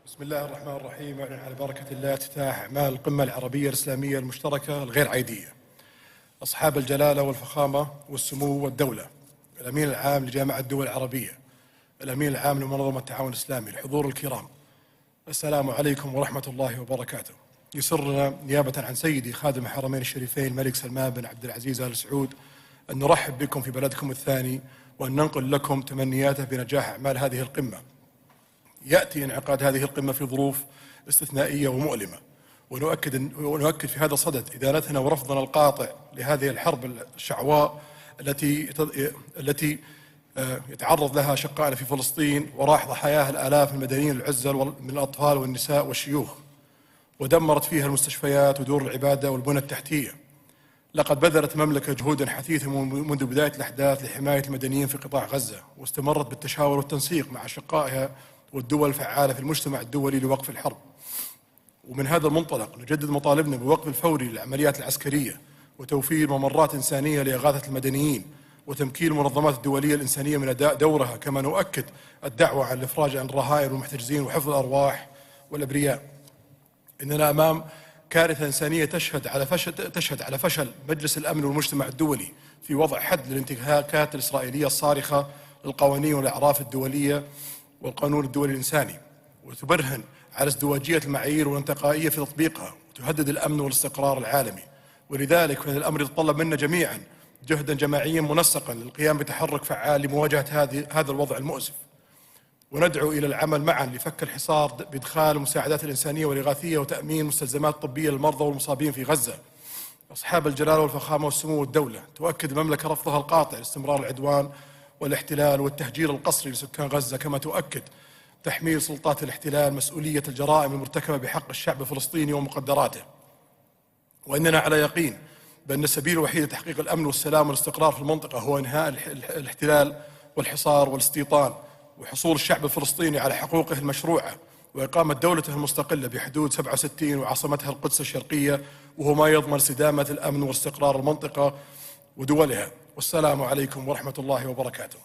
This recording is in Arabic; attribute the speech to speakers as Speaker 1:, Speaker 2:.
Speaker 1: بسم الله الرحمن الرحيم. أعلن على بركة الله افتتاح أعمال القمة العربية الإسلامية المشتركة الغير عيدية. أصحاب الجلالة والفخامة والسمو والدولة، الأمين العام لجامعة الدول العربية، الأمين العام لمنظمة التعاون الإسلامي، الحضور الكرام، السلام عليكم ورحمة الله وبركاته. يسرنا نيابة عن سيدي خادم الحرمين الشريفين الملك سلمان بن عبد العزيز آل سعود أن نرحب بكم في بلدكم الثاني، وأن ننقل لكم تمنياته بنجاح أعمال هذه القمة. يأتي انعقاد هذه القمة في ظروف استثنائية ومؤلمة، ونؤكد في هذا الصدد إدانتنا ورفضنا القاطع لهذه الحرب الشعواء التي يتعرض لها أشقائنا في فلسطين، وراح ضحاياها الآلاف المدنيين العزل من الأطفال والنساء والشيوخ، ودمرت فيها المستشفيات ودور العبادة والبنى التحتية. لقد بذلت المملكة جهودا حثيثة منذ بداية الأحداث لحماية المدنيين في قطاع غزة، واستمرت بالتشاور والتنسيق مع أشقائها والدول الفعالة في المجتمع الدولي لوقف الحرب. ومن هذا المنطلق نجدد مطالبنا بالوقف الفوري للعمليات العسكرية، وتوفير ممرات إنسانية لإغاثة المدنيين، وتمكين المنظمات الدولية الإنسانية من أداء دورها. كما نؤكد الدعوة عن الإفراج عن الرهائن والمحتجزين وحفظ الأرواح والأبرياء. إننا أمام كارثة إنسانية تشهد على فشل مجلس الأمن والمجتمع الدولي في وضع حد للانتهاكات الإسرائيلية الصارخة للقوانين والأعراف الدولية والقانون الدولي الإنساني، وتبرهن على ازدواجية المعايير والانتقائية في تطبيقها، وتهدد الأمن والاستقرار العالمي. ولذلك فإن الأمر يتطلب منا جميعا جهدا جماعيا منسقا للقيام بتحرك فعال لمواجهة هذا الوضع المؤسف. وندعو إلى العمل معا لفك الحصار بإدخال المساعدات الإنسانية والإغاثية وتأمين مستلزمات طبية للمرضى والمصابين في غزة. أصحاب الجلالة والفخامة والسمو والدولة، تؤكد المملكة رفضها القاطع لاستمرار العدوان والاحتلال والتهجير القسري لسكان غزة، كما تؤكد تحميل سلطات الاحتلال مسؤولية الجرائم المرتكبة بحق الشعب الفلسطيني ومقدراته. وإننا على يقين بأن السبيل الوحيد لتحقيق الأمن والسلام والاستقرار في المنطقة هو إنهاء الاحتلال والحصار والاستيطان، وحصول الشعب الفلسطيني على حقوقه المشروعة، وإقامة دولته المستقلة بحدود 67 وعاصمتها القدس الشرقية، وهو ما يضمن استدامة الأمن واستقرار المنطقة ودولها. والسلام عليكم ورحمة الله وبركاته.